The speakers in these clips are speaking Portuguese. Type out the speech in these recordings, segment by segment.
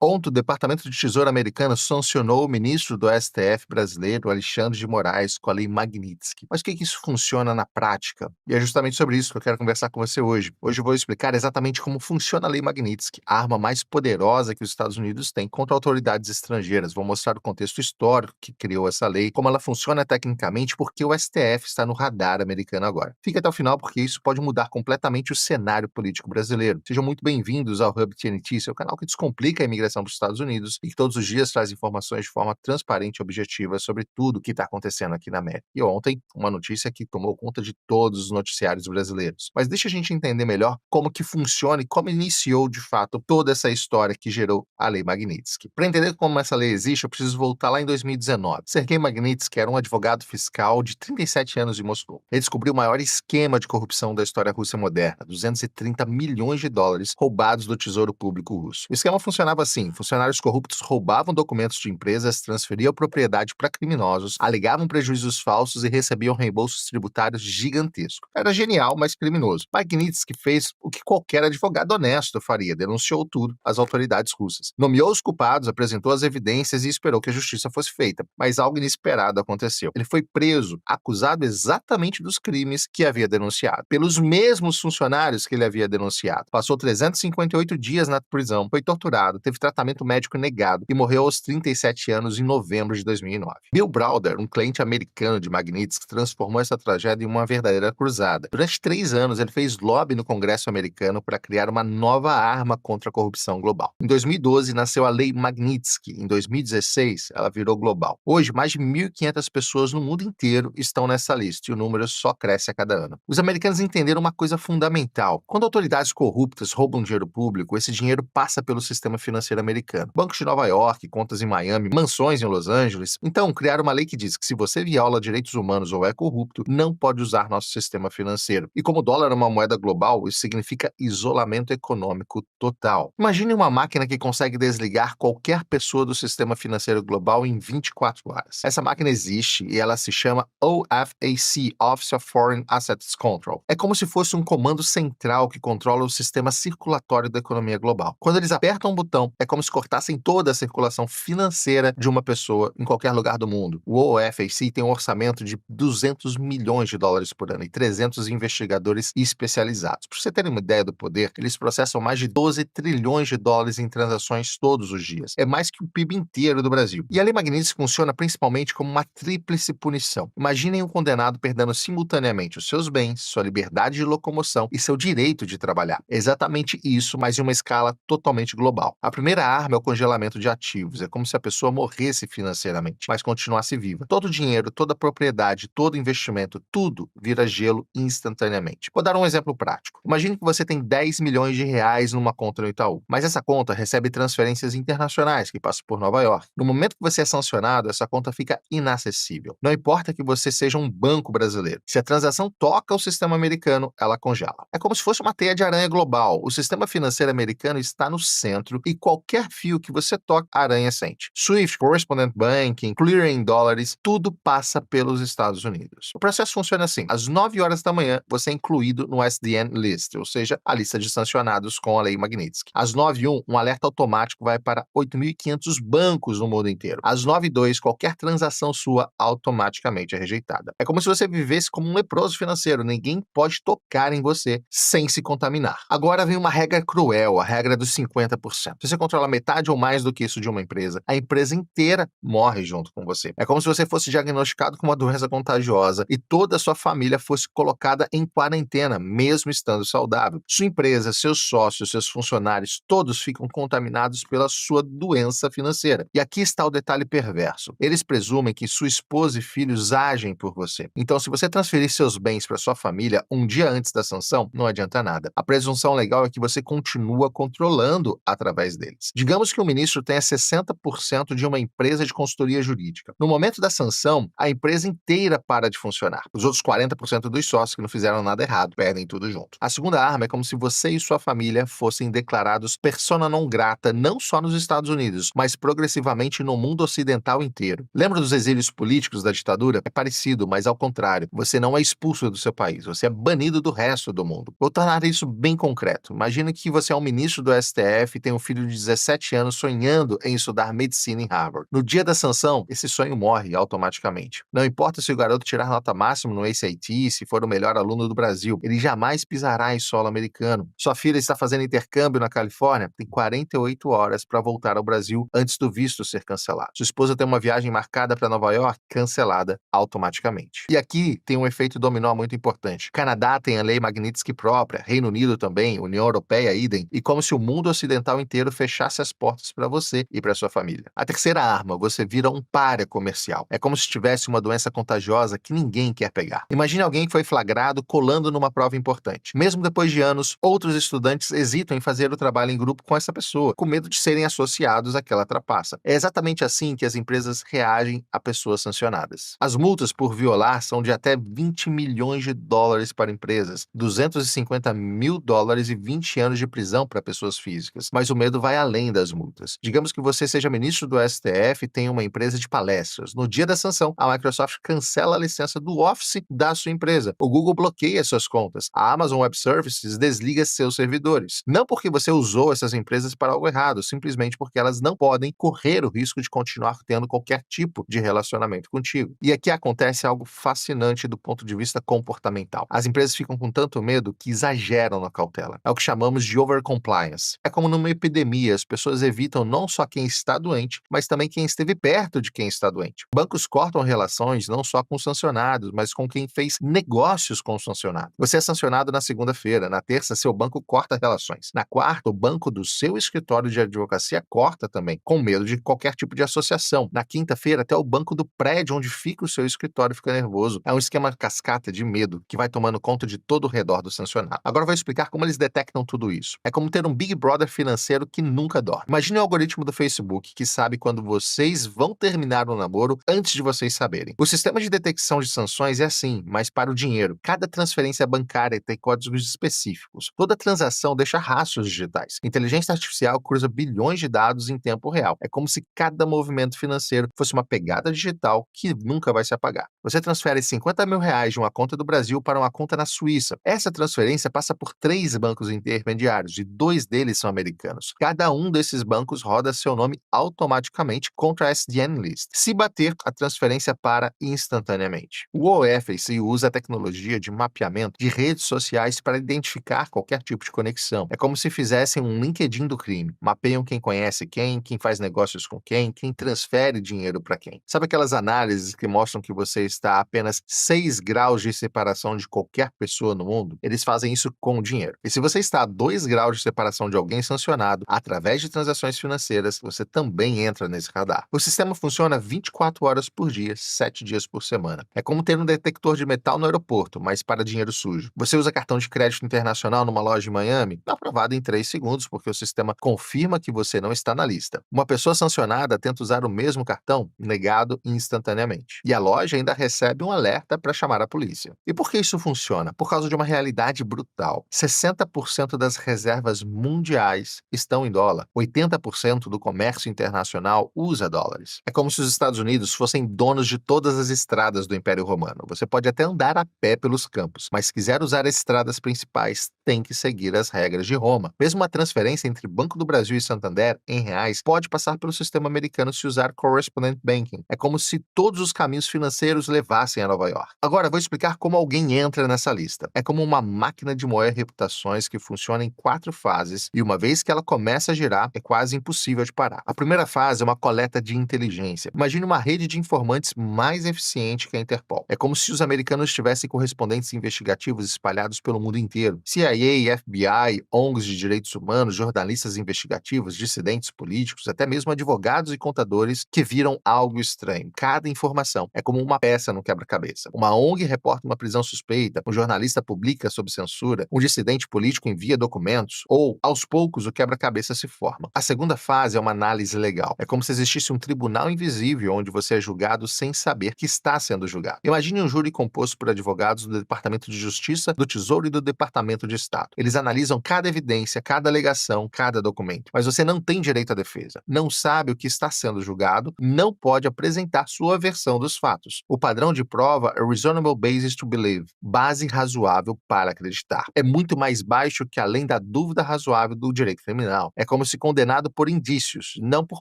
Ontem, o Departamento de Tesouro americano sancionou o ministro do STF brasileiro, Alexandre de Moraes, com a Lei Magnitsky. Mas o que isso funciona na prática? E é justamente sobre isso que eu quero conversar com você hoje. Hoje eu vou explicar exatamente como funciona a Lei Magnitsky, a arma mais poderosa que os Estados Unidos têm contra autoridades estrangeiras. Vou mostrar o contexto histórico que criou essa lei, como ela funciona tecnicamente, porque o STF está no radar americano agora. Fique até o final, porque isso pode mudar completamente o cenário político brasileiro. Sejam muito bem-vindos ao Hub TNT, seu canal que descomplica a imigração para os Estados Unidos e que todos os dias traz informações de forma transparente e objetiva sobre tudo o que está acontecendo aqui na América. E ontem, uma notícia que tomou conta de todos os noticiários brasileiros. Mas deixa a gente entender melhor como que funciona e como iniciou, de fato, toda essa história que gerou a Lei Magnitsky. Para entender como essa lei existe, eu preciso voltar lá em 2019. Sergei Magnitsky era um advogado fiscal de 37 anos em Moscou. Ele descobriu o maior esquema de corrupção da história russa moderna, 230 milhões de dólares roubados do tesouro público russo. O esquema funcionava assim: funcionários corruptos roubavam documentos de empresas, transferiam propriedade para criminosos, alegavam prejuízos falsos e recebiam reembolsos tributários gigantescos. Era genial, mas criminoso. Magnitsky fez o que qualquer advogado honesto faria: denunciou tudo às autoridades russas. Nomeou os culpados, apresentou as evidências e esperou que a justiça fosse feita. Mas algo inesperado aconteceu. Ele foi preso, acusado exatamente dos crimes que havia denunciado, pelos mesmos funcionários que ele havia denunciado. Passou 358 dias na prisão, foi torturado, teve tratamento médico negado e morreu aos 37 anos em novembro de 2009. Bill Browder, um cliente americano de Magnitsky, transformou essa tragédia em uma verdadeira cruzada. Durante 3 anos, ele fez lobby no Congresso americano para criar uma nova arma contra a corrupção global. Em 2012, nasceu a Lei Magnitsky. Em 2016, ela virou global. Hoje, mais de 1.500 pessoas no mundo inteiro estão nessa lista e o número só cresce a cada ano. Os americanos entenderam uma coisa fundamental: quando autoridades corruptas roubam dinheiro público, esse dinheiro passa pelo sistema financeiro americano. Bancos de Nova York, contas em Miami, mansões em Los Angeles. Então, criaram uma lei que diz que se você viola direitos humanos ou é corrupto, não pode usar nosso sistema financeiro. E como o dólar é uma moeda global, isso significa isolamento econômico total. Imagine uma máquina que consegue desligar qualquer pessoa do sistema financeiro global em 24 horas. Essa máquina existe e ela se chama OFAC, Office of Foreign Assets Control. É como se fosse um comando central que controla o sistema circulatório da economia global. Quando eles apertam um botão, é como se cortassem toda a circulação financeira de uma pessoa em qualquer lugar do mundo. O OFAC tem um orçamento de 200 milhões de dólares por ano e 300 investigadores especializados. Para você ter uma ideia do poder, eles processam mais de 12 trilhões de dólares em transações todos os dias. É mais que o PIB inteiro do Brasil. E a Lei Magnitsky funciona principalmente como uma tríplice punição. Imaginem um condenado perdendo simultaneamente os seus bens, sua liberdade de locomoção e seu direito de trabalhar. É exatamente isso, mas em uma escala totalmente global. A primeira arma é o congelamento de ativos. É como se a pessoa morresse financeiramente, mas continuasse viva. Todo o dinheiro, toda a propriedade, todo investimento, tudo vira gelo instantaneamente. Vou dar um exemplo prático. Imagine que você tem 10 milhões de reais numa conta no Itaú, mas essa conta recebe transferências internacionais que passam por Nova York. No momento que você é sancionado, essa conta fica inacessível. Não importa que você seja um banco brasileiro. Se a transação toca o sistema americano, ela congela. É como se fosse uma teia de aranha global. O sistema financeiro americano está no centro e qualquer fio que você toque, a aranha sente. SWIFT, Correspondent Banking, Clearing em dólares, tudo passa pelos Estados Unidos. O processo funciona assim: às 9 horas da manhã, você é incluído no SDN List, ou seja, a lista de sancionados com a Lei Magnitsky. Às 9h01, um alerta automático vai para 8.500 bancos no mundo inteiro. Às 9h02, qualquer transação sua automaticamente é rejeitada. É como se você vivesse como um leproso financeiro. Ninguém pode tocar em você sem se contaminar. Agora vem uma regra cruel, a regra dos 50%. Se você controla metade ou mais do que isso de uma empresa, a empresa inteira morre junto com você. É como se você fosse diagnosticado com uma doença contagiosa e toda a sua família fosse colocada em quarentena, mesmo estando saudável. Sua empresa, seus sócios, seus funcionários, todos ficam contaminados pela sua doença financeira. E aqui está o detalhe perverso: eles presumem que sua esposa e filhos agem por você. Então, se você transferir seus bens para sua família um dia antes da sanção, não adianta nada. A presunção legal é que você continua controlando através deles. Digamos que o ministro tenha 60% de uma empresa de consultoria jurídica. No momento da sanção, a empresa inteira para de funcionar. Os outros 40% dos sócios que não fizeram nada errado perdem tudo junto. A segunda arma é como se você e sua família fossem declarados persona non grata não só nos Estados Unidos, mas progressivamente no mundo ocidental inteiro. Lembra dos exílios políticos da ditadura? É parecido, mas ao contrário. Você não é expulso do seu país, você é banido do resto do mundo. Vou tornar isso bem concreto. Imagina que você é um ministro do STF e tem um filho de 17 anos sonhando em estudar medicina em Harvard. No dia da sanção, esse sonho morre automaticamente. Não importa se o garoto tirar nota máxima no ACT, se for o melhor aluno do Brasil, ele jamais pisará em solo americano. Sua filha está fazendo intercâmbio na Califórnia, tem 48 horas para voltar ao Brasil antes do visto ser cancelado. Sua esposa tem uma viagem marcada para Nova York, cancelada automaticamente. E aqui tem um efeito dominó muito importante. Canadá tem a lei Magnitsky própria, Reino Unido também, União Europeia, idem, e como se o mundo ocidental inteiro fechasse as portas para você e para sua família. A terceira arma, você vira um pária comercial. É como se tivesse uma doença contagiosa que ninguém quer pegar. Imagine alguém que foi flagrado colando numa prova importante. Mesmo depois de anos, outros estudantes hesitam em fazer o trabalho em grupo com essa pessoa, com medo de serem associados àquela trapaça. É exatamente assim que as empresas reagem a pessoas sancionadas. As multas por violar são de até 20 milhões de dólares para empresas, 250 mil dólares e 20 anos de prisão para pessoas físicas. Mas o medo vai além das multas. Digamos que você seja ministro do STF e tenha uma empresa de palestras. No dia da sanção, a Microsoft cancela a licença do Office da sua empresa. O Google bloqueia suas contas. A Amazon Web Services desliga seus servidores. Não porque você usou essas empresas para algo errado, simplesmente porque elas não podem correr o risco de continuar tendo qualquer tipo de relacionamento contigo. E aqui acontece algo fascinante do ponto de vista comportamental. As empresas ficam com tanto medo que exageram na cautela. É o que chamamos de overcompliance. É como numa epidemia, as pessoas evitam não só quem está doente, mas também quem esteve perto de quem está doente. Bancos cortam relações não só com os sancionados, mas com quem fez negócios com o sancionado. Você é sancionado na segunda-feira, na terça seu banco corta relações. Na quarta, o banco do seu escritório de advocacia corta também, com medo de qualquer tipo de associação. Na quinta-feira, até o banco do prédio onde fica o seu escritório fica nervoso. É um esquema cascata de medo que vai tomando conta de todo o redor do sancionado. Agora eu vou explicar como eles detectam tudo isso. É como ter um Big Brother financeiro que nunca dorme. Imagine o algoritmo do Facebook que sabe quando vocês vão terminar o namoro antes de vocês saberem. O sistema de detecção de sanções é assim, mas para o dinheiro. Cada transferência bancária tem códigos específicos. Toda transação deixa rastros digitais. Inteligência artificial cruza bilhões de dados em tempo real. É como se cada movimento financeiro fosse uma pegada digital que nunca vai se apagar. Você transfere 50 mil reais de uma conta do Brasil para uma conta na Suíça. Essa transferência passa por 3 bancos intermediários e 2 deles são americanos. Cada um desses bancos roda seu nome automaticamente contra a SDN List. Se bater, a transferência para instantaneamente. O OFAC usa a tecnologia de mapeamento de redes sociais para identificar qualquer tipo de conexão. É como se fizessem um LinkedIn do crime. Mapeiam quem conhece quem faz negócios com quem transfere dinheiro para quem. Sabe aquelas análises que mostram que você está a apenas 6 graus de separação de qualquer pessoa no mundo? Eles fazem isso com o dinheiro. E se você está a 2 graus de separação de alguém sancionado através de transações financeiras, você também entra nesse radar. O sistema funciona 24 horas por dia, 7 dias por semana. É como ter um detector de metal no aeroporto, mas para dinheiro sujo. Você usa cartão de crédito internacional numa loja em Miami? Aprovado em 3 segundos, porque o sistema confirma que você não está na lista. Uma pessoa sancionada tenta usar o mesmo cartão? Negado instantaneamente. E a loja ainda recebe um alerta para chamar a polícia. E por que isso funciona? Por causa de uma realidade brutal. 60% das reservas mundiais estão em dólar. 80% do comércio internacional usa dólares. É como se os Estados Unidos fossem donos de todas as estradas do Império Romano. Você pode até andar a pé pelos campos, mas se quiser usar as estradas principais, tem que seguir as regras de Roma. Mesmo uma transferência entre Banco do Brasil e Santander em reais pode passar pelo sistema americano se usar Correspondent Banking. É como se todos os caminhos financeiros levassem a Nova York. Agora, vou explicar como alguém entra nessa lista. É como uma máquina de moer reputações que funciona em 4 fases e uma vez que ela começa a girar, é quase impossível de parar. A primeira fase é uma coleta de inteligência. Imagine uma rede de informantes mais eficiente que a Interpol. É como se os americanos tivessem correspondentes investigativos espalhados pelo mundo inteiro. CIA, FBI, ONGs de direitos humanos, jornalistas investigativos, dissidentes políticos, até mesmo advogados e contadores que viram algo estranho. Cada informação é como uma peça no quebra-cabeça. Uma ONG reporta uma prisão suspeita, um jornalista publica sob censura, um dissidente político envia documentos, ou, aos poucos, o quebra-cabeça se forma. A segunda fase é uma análise legal. É como se existisse um tribunal invisível onde você é julgado sem saber que está sendo julgado. Imagine um júri composto por advogados do Departamento de Justiça, do Tesouro e do Departamento de Estado. Eles analisam cada evidência, cada alegação, cada documento. Mas você não tem direito à defesa, não sabe o que está sendo julgado, não pode apresentar sua versão dos fatos. O padrão de prova é reasonable basis to believe, base razoável para acreditar. É muito mais baixo que além da dúvida razoável do direito criminal. É como se condenado por indícios, não por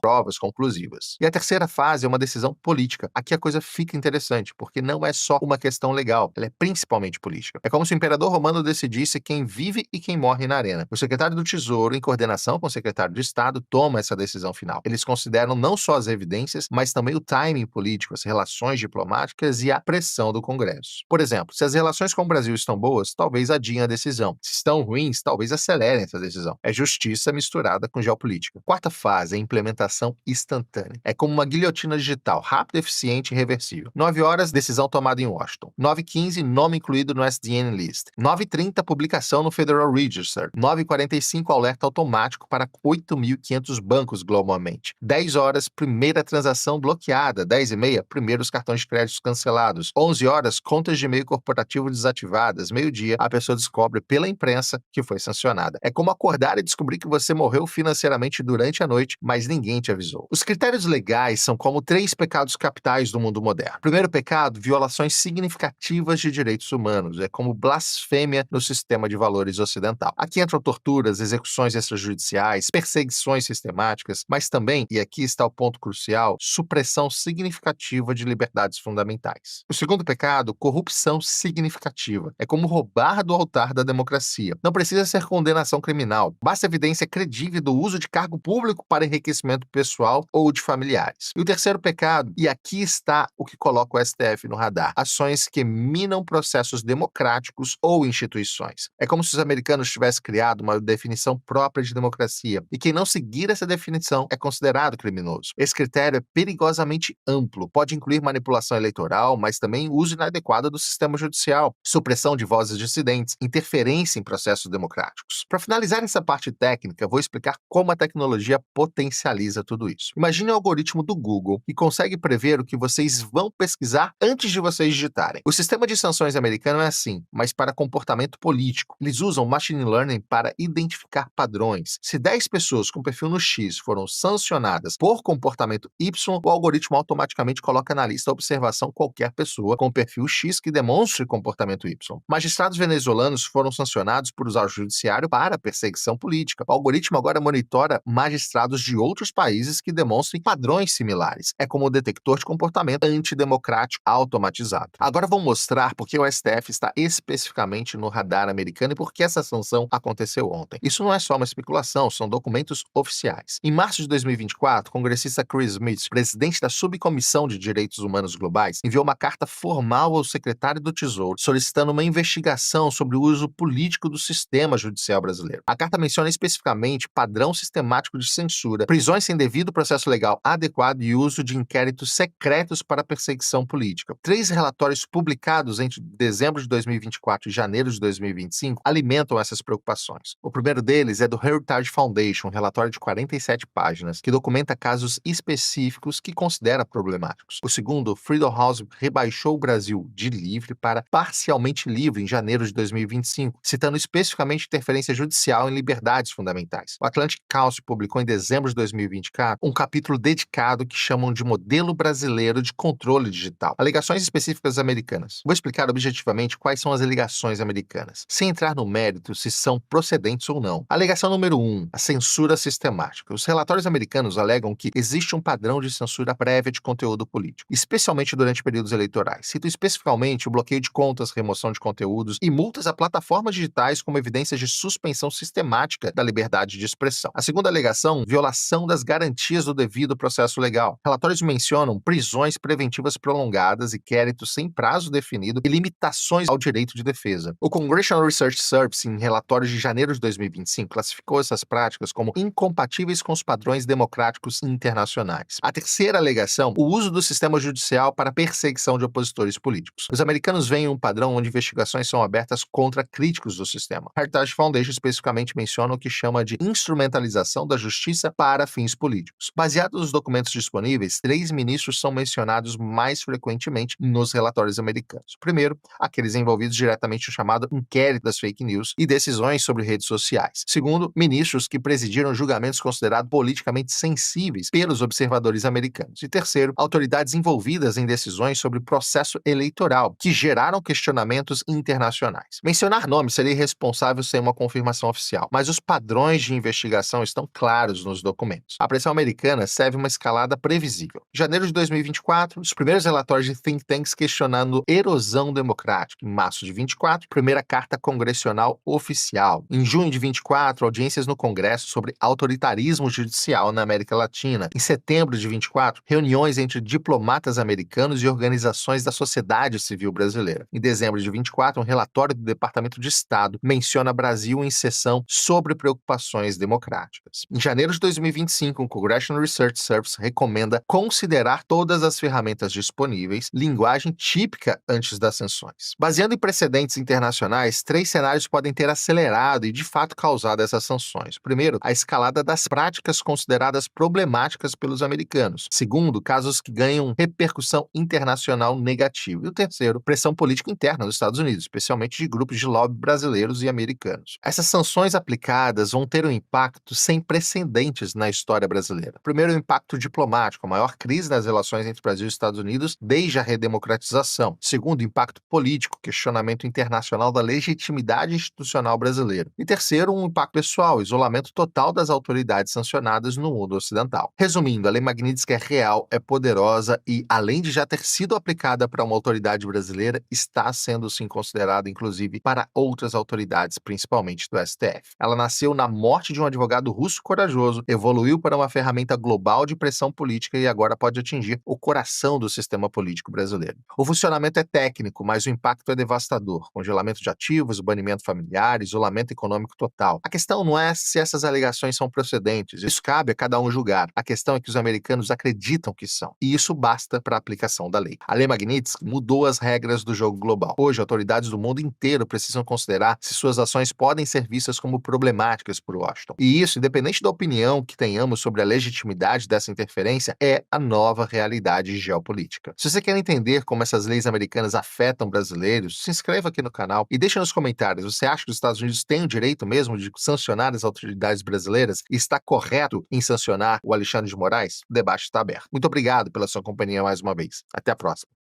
provas conclusivas. E a terceira fase é uma decisão política. Aqui a coisa fica interessante, porque não é só uma questão legal, ela é principalmente política. É como se o imperador romano decidisse quem vive e quem morre na arena. O secretário do Tesouro, em coordenação com o secretário de Estado, toma essa decisão final. Eles consideram não só as evidências, mas também o timing político, as relações diplomáticas e a pressão do Congresso. Por exemplo, se as relações com o Brasil estão boas, talvez adiem a decisão. Se estão ruins, talvez acelerem essa decisão. É justiça misturada com geopolítica. Quarta fase é a implementação instantânea. É como uma guilhotina digital, rápida, eficiente e reversível. 9 horas, decisão tomada em Washington. 9h15, nome incluído no SDN List. 9h30, publicação no Federal Register. 9h45, alerta automático para 8.500 bancos globalmente. 10 horas, primeira transação bloqueada. 10h30, primeiros cartões de crédito cancelados. 11 horas, contas de e-mail corporativo desativadas. Meio-dia, a pessoa descobre pela imprensa que foi sancionada. É como acordar e descobrir que você morreu financeiramente durante a noite, mas ninguém te avisou. Os critérios legais são como 3 pecados capitais do mundo moderno. Primeiro pecado, violações significativas de direitos humanos. É como blasfêmia no sistema de valores ocidental. Aqui entram torturas, execuções extrajudiciais, perseguições sistemáticas, mas também, e aqui está o ponto crucial, supressão significativa de liberdades fundamentais. O segundo pecado, corrupção significativa. É como roubar do altar da democracia. Não precisa ser condenação criminal. Basta evidência credível do uso de cargo público para enriquecimento pessoal ou de familiares. E o terceiro pecado, e aqui está o que coloca o STF no radar, ações que minam processos democráticos ou instituições. É como se os americanos tivessem criado uma definição própria de democracia, e quem não seguir essa definição é considerado criminoso. Esse critério é perigosamente amplo, pode incluir manipulação eleitoral, mas também uso inadequado do sistema judicial, supressão de vozes dissidentes, interferência em processos democráticos. Para finalizar essa parte técnica, vou explicar como a tecnologia potencializa tudo isso. Imagine o algoritmo do Google, que consegue prever o que vocês vão pesquisar antes de vocês digitarem. O sistema de sanções americano é assim, mas para comportamento político. Eles usam machine learning para identificar padrões. Se 10 pessoas com perfil no X foram sancionadas por comportamento Y, o algoritmo automaticamente coloca na lista a observação qualquer pessoa com perfil X que demonstre comportamento Y. Magistrados venezuelanos foram sancionados por usar o judiciário para perseguição política. O algoritmo agora monitora magistrados de outros países que demonstrem padrões similares. É como o detector de comportamento antidemocrático automatizado. Agora vou mostrar por que o STF está especificamente no radar americano e por que essa sanção aconteceu ontem. Isso não é só uma especulação, são documentos oficiais. Em março de 2024, o congressista Chris Smith, presidente da Subcomissão de Direitos Humanos Globais, enviou uma carta formal ao secretário do Tesouro, solicitando uma investigação sobre o uso político do sistema judicial brasileiro. A carta menciona especificamente padrão sistemático de censura, prisões sem devido processo legal adequado e uso de inquéritos secretos para perseguição política. 3 relatórios publicados entre dezembro de 2024 e janeiro de 2025 alimentam essas preocupações. O primeiro deles é do Heritage Foundation, um relatório de 47 páginas, que documenta casos específicos que considera problemáticos. O segundo, Freedom House rebaixou o Brasil de livre para parcialmente livre em janeiro de 2025, citando especificamente interferência judicial em liberdades fundamentais. O Atlantic Council publicou em dezembro de 2024 um capítulo dedicado que chamam de Modelo Brasileiro de Controle Digital. Alegações específicas americanas. Vou explicar objetivamente quais são as alegações americanas, sem entrar no mérito se são procedentes ou não. Alegação número 1, a censura sistemática. Os relatórios americanos alegam que existe um padrão de censura prévia de conteúdo político, especialmente durante períodos eleitorais. Cito especificamente o bloqueio de contas, remoção de conteúdos e multas a plataformas digitais como evidências de suspensão sistemática da liberdade de expressão. A segunda alegação, violação das garantias do devido processo legal. Relatórios mencionam prisões preventivas prolongadas, inquéritos sem prazo definido e limitações ao direito de defesa. O Congressional Research Service, em relatórios de janeiro de 2025, classificou essas práticas como incompatíveis com os padrões democráticos internacionais. A terceira alegação, o uso do sistema judicial para perseguição de opositores políticos. Os americanos veem um padrão onde investigações são abertas contra críticos do sistema. Heritage Foundation especificamente menciona o que chama de instrumentalização da justiça para fins políticos. Baseado nos documentos disponíveis, 3 ministros são mencionados mais frequentemente nos relatórios americanos. Primeiro, aqueles envolvidos diretamente no chamado inquérito das fake news e decisões sobre redes sociais. Segundo, ministros que presidiram julgamentos considerados politicamente sensíveis pelos observadores americanos. E terceiro, autoridades envolvidas em decisões sobre processo eleitoral, que geraram questionamentos internacionais. Mencionar nomes seria irresponsável sem uma confirmação oficial, mas os padrões de investigação investigação estão claros nos documentos. A pressão americana serve uma escalada previsível. Em janeiro de 2024, os primeiros relatórios de think tanks questionando erosão democrática. Em março de 24, primeira carta congressional oficial. Em junho de 24, audiências no Congresso sobre autoritarismo judicial na América Latina. Em setembro de 24, reuniões entre diplomatas americanos e organizações da sociedade civil brasileira. Em dezembro de 24, um relatório do Departamento de Estado menciona Brasil em sessão sobre preocupações democráticas. Em janeiro de 2025, o Congressional Research Service recomenda considerar todas as ferramentas disponíveis, linguagem típica antes das sanções. Baseando em precedentes internacionais, 3 cenários podem ter acelerado e, de fato, causado essas sanções. Primeiro, a escalada das práticas consideradas problemáticas pelos americanos. Segundo, casos que ganham repercussão internacional negativa. E o terceiro, pressão política interna dos Estados Unidos, especialmente de grupos de lobby brasileiros e americanos. Essas sanções aplicadas vão ter um impacto sem precedentes na história brasileira. Primeiro, o impacto diplomático, a maior crise nas relações entre Brasil e Estados Unidos desde a redemocratização. Segundo, o impacto político, questionamento internacional da legitimidade institucional brasileira. E terceiro, um impacto pessoal, isolamento total das autoridades sancionadas no mundo ocidental. Resumindo, a Lei Magnitsky é real, é poderosa e, além de já ter sido aplicada para uma autoridade brasileira, está sendo sim considerada, inclusive, para outras autoridades, principalmente do STF. Ela nasceu na morte de um advogado russo corajoso, evoluiu para uma ferramenta global de pressão política e agora pode atingir o coração do sistema político brasileiro. O funcionamento é técnico, mas o impacto é devastador. Congelamento de ativos, banimento familiar, isolamento econômico total. A questão não é se essas alegações são procedentes, isso cabe a cada um julgar. A questão é que os americanos acreditam que são, e isso basta para a aplicação da lei. A Lei Magnitsky mudou as regras do jogo global. Hoje, autoridades do mundo inteiro precisam considerar se suas ações podem ser vistas como problemáticas por Washington. E isso, independente da opinião que tenhamos sobre a legitimidade dessa interferência, é a nova realidade geopolítica. Se você quer entender como essas leis americanas afetam brasileiros, se inscreva aqui no canal e deixe nos comentários, você acha que os Estados Unidos têm o direito mesmo de sancionar as autoridades brasileiras e está correto em sancionar o Alexandre de Moraes? O debate está aberto. Muito obrigado pela sua companhia mais uma vez. Até a próxima.